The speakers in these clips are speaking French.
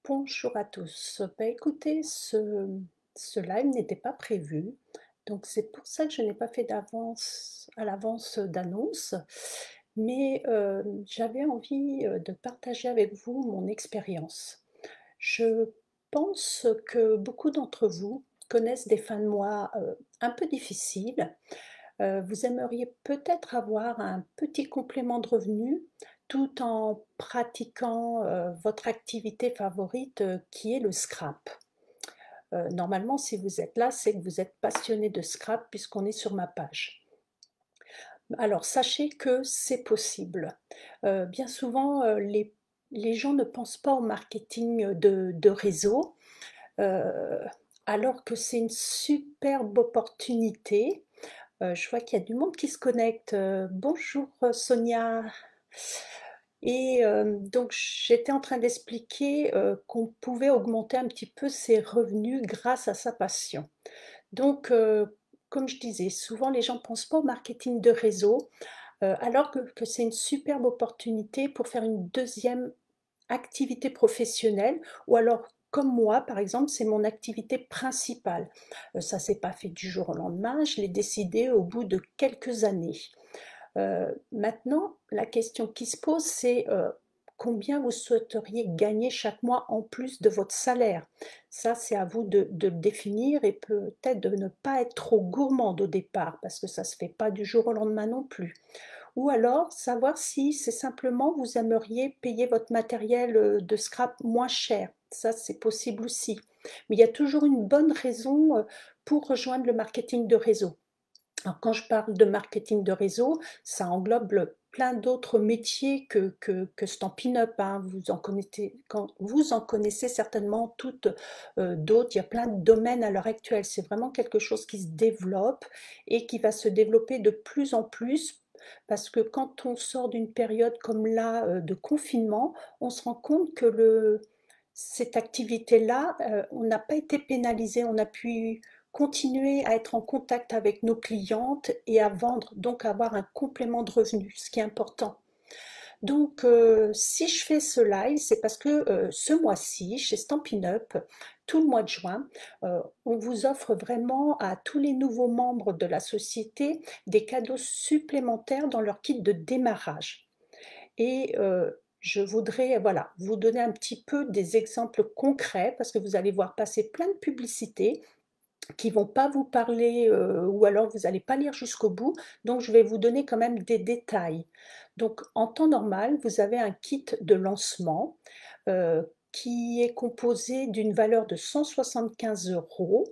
Bonjour à tous. Bah, écoutez, ce live n'était pas prévu, donc c'est pour ça que je n'ai pas fait à l'avance d'annonce, mais j'avais envie de partager avec vous mon expérience. Je pense que beaucoup d'entre vous connaissent des fins de mois un peu difficiles. Vous aimeriez peut-être avoir un petit complément de revenu tout en pratiquant votre activité favorite qui est le scrap. Normalement, si vous êtes là, c'est que vous êtes passionné de scrap puisqu'on est sur ma page. Alors, sachez que c'est possible. Bien souvent, les gens ne pensent pas au marketing de réseau, euh, alors que c'est une superbe opportunité. Je vois qu'il y a du monde qui se connecte. Bonjour Sonia. Et donc j'étais en train d'expliquer qu'on pouvait augmenter un petit peu ses revenus grâce à sa passion. Donc, comme je disais, souvent les gens ne pensent pas au marketing de réseau, alors que c'est une superbe opportunité pour faire une deuxième activité professionnelle, ou alors comme moi, par exemple, c'est mon activité principale. Ça ne s'est pas fait du jour au lendemain, je l'ai décidé au bout de quelques années. Maintenant, la question qui se pose, c'est combien vous souhaiteriez gagner chaque mois en plus de votre salaire. Ça, c'est à vous de le définir et peut-être de ne pas être trop gourmande au départ, parce que ça ne se fait pas du jour au lendemain non plus. Ou alors savoir si c'est simplement vous aimeriez payer votre matériel de scrap moins cher. Ça, c'est possible aussi. Mais il y a toujours une bonne raison pour rejoindre le marketing de réseau. Alors, quand je parle de marketing de réseau, ça englobe plein d'autres métiers que Stampin' Up, hein. Vous en connaissez certainement toutes d'autres. Il y a plein de domaines à l'heure actuelle. C'est vraiment quelque chose qui se développe et qui va se développer de plus en plus parce que quand on sort d'une période comme là de confinement, on se rend compte que cette activité-là, on n'a pas été pénalisé, on a pu continuer à être en contact avec nos clientes et à vendre, donc avoir un complément de revenu, ce qui est important. Donc, si je fais ce live, c'est parce que ce mois-ci, chez Stampin' Up, tout le mois de juin, on vous offre vraiment à tous les nouveaux membres de la société des cadeaux supplémentaires dans leur kit de démarrage. Et je voudrais voilà, vous donner un petit peu des exemples concrets parce que vous allez voir passer plein de publicités qui vont pas vous parler ou alors vous n'allez pas lire jusqu'au bout. Donc, je vais vous donner quand même des détails. Donc, en temps normal, vous avez un kit de lancement qui est composé d'une valeur de 175 euros,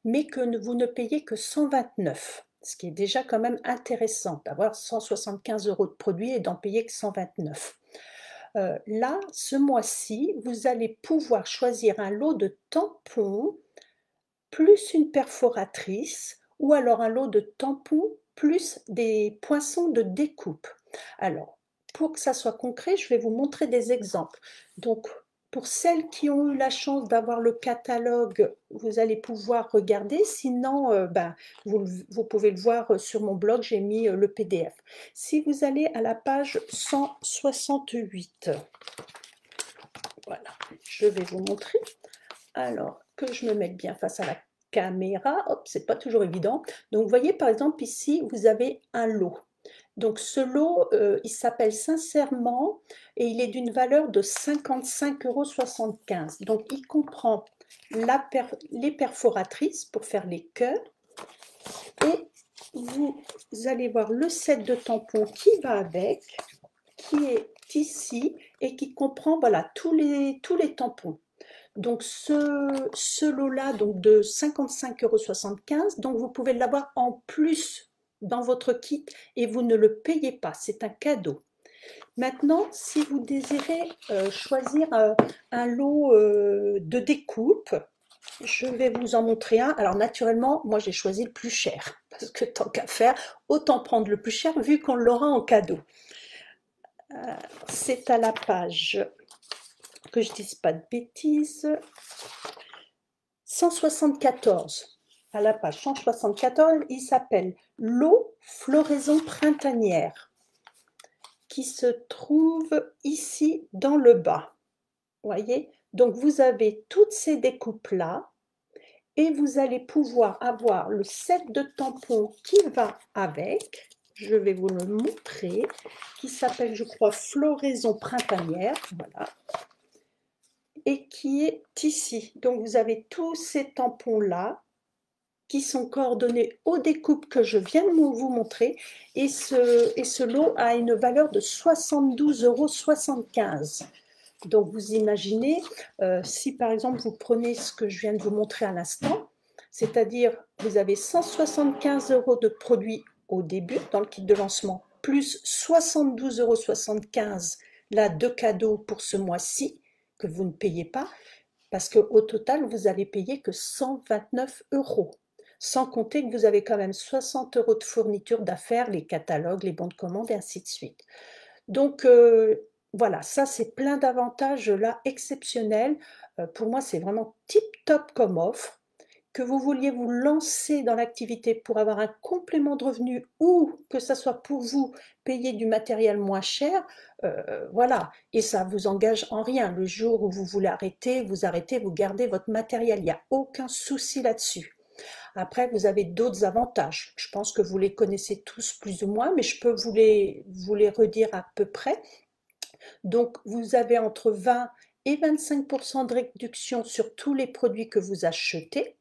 mais que vous ne payez que 129. Ce qui est déjà quand même intéressant d'avoir 175 euros de produit et d'en payer que 129. Là, ce mois-ci, vous allez pouvoir choisir un lot de tampons plus une perforatrice ou alors un lot de tampons plus des poinçons de découpe. Alors, pour que ça soit concret, je vais vous montrer des exemples. Donc, pour celles qui ont eu la chance d'avoir le catalogue, vous allez pouvoir regarder. Sinon, vous pouvez le voir sur mon blog, j'ai mis le PDF. Si vous allez à la page 168, voilà, je vais vous montrer. Alors, que je me mette bien face à la caméra, hop, c'est pas toujours évident. Donc, vous voyez, par exemple, ici, vous avez un lot. Donc, ce lot, il s'appelle Sincèrement et il est d'une valeur de 55,75 €. Donc, il comprend les perforatrices pour faire les cœurs et vous allez voir le set de tampons qui va avec, qui est ici et qui comprend voilà, tous les tampons. Donc ce lot-là donc de 55,75 €, donc vous pouvez l'avoir en plus dans votre kit et vous ne le payez pas, c'est un cadeau. Maintenant, si vous désirez choisir un lot de découpe, je vais vous en montrer un. Alors naturellement, moi j'ai choisi le plus cher, parce que tant qu'à faire, autant prendre le plus cher vu qu'on l'aura en cadeau. C'est à la page, que je dise pas de bêtises, 174, à la page 174, il s'appelle L'eau floraison printanière, qui se trouve ici dans le bas. Vous voyez, Donc vous avez toutes ces découpes-là et vous allez pouvoir avoir le set de tampons qui va avec. Je vais vous le montrer, qui s'appelle, je crois, Floraison printanière, voilà, et qui est ici. Donc vous avez tous ces tampons-là qui sont coordonnés aux découpes que je viens de vous montrer, et ce lot a une valeur de 72,75 €. Donc vous imaginez, si par exemple vous prenez ce que je viens de vous montrer à l'instant, c'est-à-dire vous avez 175 € de produits au début dans le kit de lancement, plus 72,75 € là de cadeaux pour ce mois-ci que vous ne payez pas, parce qu'au total vous allez payer que 129 €. Sans compter que vous avez quand même 60 € de fourniture d'affaires, les catalogues, les bons de commande et ainsi de suite. Donc voilà, ça c'est plein d'avantages là exceptionnels. Pour moi, c'est vraiment tip top comme offre. Que vous vouliez vous lancer dans l'activité pour avoir un complément de revenu ou que ça soit pour vous payer du matériel moins cher, voilà. Et ça vous engage en rien. Le jour où vous voulez arrêter, vous gardez votre matériel. Il n'y a aucun souci là-dessus. Après, vous avez d'autres avantages. Je pense que vous les connaissez tous plus ou moins, mais je peux vous les redire à peu près. Donc, vous avez entre 20 et 25% de réduction sur tous les produits que vous achetez.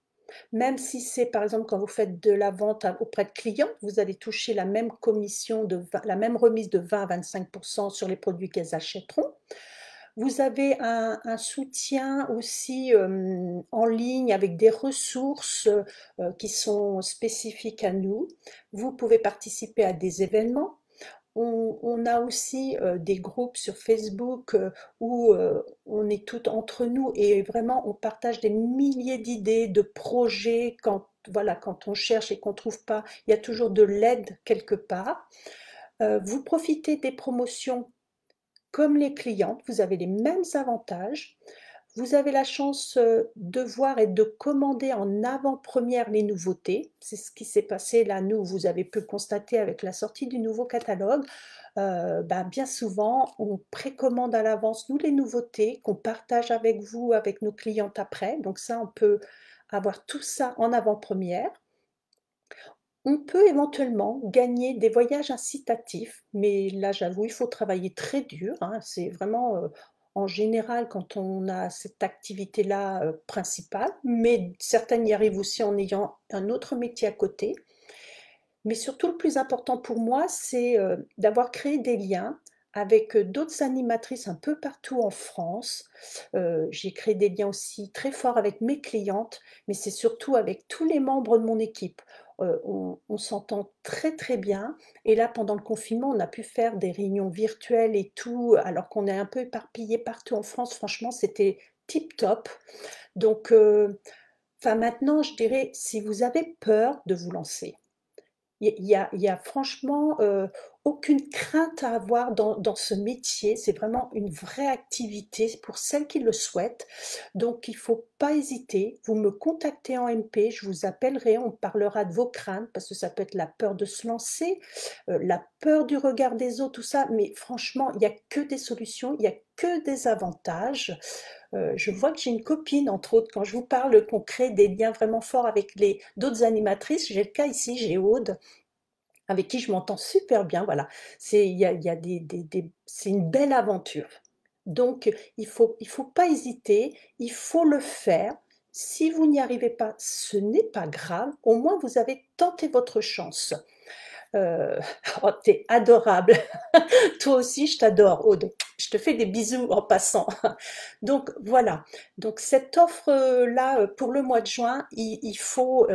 Même si c'est, par exemple, quand vous faites de la vente auprès de clients, vous allez toucher la même commission, la même remise de 20 à 25% sur les produits qu'elles achèteront. Vous avez un soutien aussi en ligne avec des ressources qui sont spécifiques à nous. Vous pouvez participer à des événements. On a aussi des groupes sur Facebook où on est toutes entre nous et vraiment on partage des milliers d'idées, de projets. Quand, voilà, quand on cherche et qu'on ne trouve pas, il y a toujours de l'aide quelque part. Vous profitez des promotions comme les clientes, vous avez les mêmes avantages. Vous avez la chance de voir et de commander en avant-première les nouveautés. C'est ce qui s'est passé là, nous, vous avez pu le constater avec la sortie du nouveau catalogue. Bien souvent, on précommande à l'avance, nous, les nouveautés qu'on partage avec vous, avec nos clientes après. Donc ça, on peut avoir tout ça en avant-première. On peut éventuellement gagner des voyages incitatifs, mais là, j'avoue, il faut travailler très dur, hein. C'est vraiment, en général, quand on a cette activité-là, principale, mais certaines y arrivent aussi en ayant un autre métier à côté. Mais surtout, le plus important pour moi, c'est, d'avoir créé des liens avec, d'autres animatrices un peu partout en France. J'ai créé des liens aussi très forts avec mes clientes, mais c'est surtout avec tous les membres de mon équipe. On s'entend très, très bien et là, pendant le confinement, on a pu faire des réunions virtuelles et tout, alors qu'on est un peu éparpillés partout en France. Franchement, c'était tip top. Donc, enfin maintenant, je dirais, si vous avez peur de vous lancer, il y a franchement aucune crainte à avoir dans ce métier. C'est vraiment une vraie activité pour celles qui le souhaitent. Donc, il ne faut pas hésiter. Vous me contactez en MP, je vous appellerai, on parlera de vos craintes parce que ça peut être la peur de se lancer, la peur du regard des autres, tout ça. Mais franchement, il n'y a que des solutions, il n'y a que des avantages. Je vois que j'ai une copine, entre autres, quand je vous parle qu'on crée des liens vraiment forts avec d'autres animatrices. J'ai le cas ici, j'ai Aude, avec qui je m'entends super bien, voilà. Il y a c'est une belle aventure. Donc, il faut pas hésiter, il faut le faire. Si vous n'y arrivez pas, ce n'est pas grave, au moins vous avez tenté votre chance. Euh, oh, t'es adorable. Toi aussi, je t'adore, Aude. Je te fais des bisous en passant. Donc voilà. Donc cette offre-là pour le mois de juin, il faut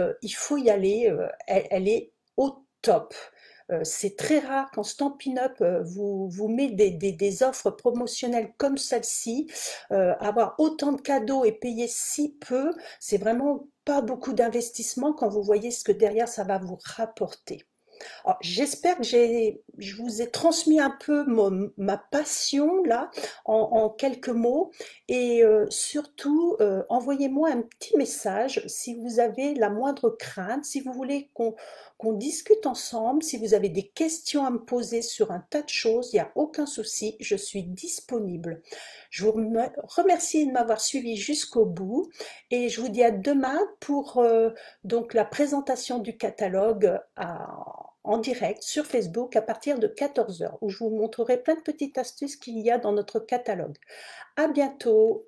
y aller. Elle est au top. C'est très rare quand Stampin' Up vous met des offres promotionnelles comme celle-ci. Avoir autant de cadeaux et payer si peu, c'est vraiment pas beaucoup d'investissement quand vous voyez ce que derrière ça va vous rapporter. Alors, j'espère que je vous ai transmis un peu ma passion là en quelques mots et surtout envoyez-moi un petit message si vous avez la moindre crainte, si vous voulez qu'on discute ensemble, si vous avez des questions à me poser sur un tas de choses, il n'y a aucun souci, je suis disponible. Je vous remercie de m'avoir suivi jusqu'au bout et je vous dis à demain pour donc la présentation du catalogue en direct sur Facebook à partir de 14 heures, où je vous montrerai plein de petites astuces qu'il y a dans notre catalogue. À bientôt!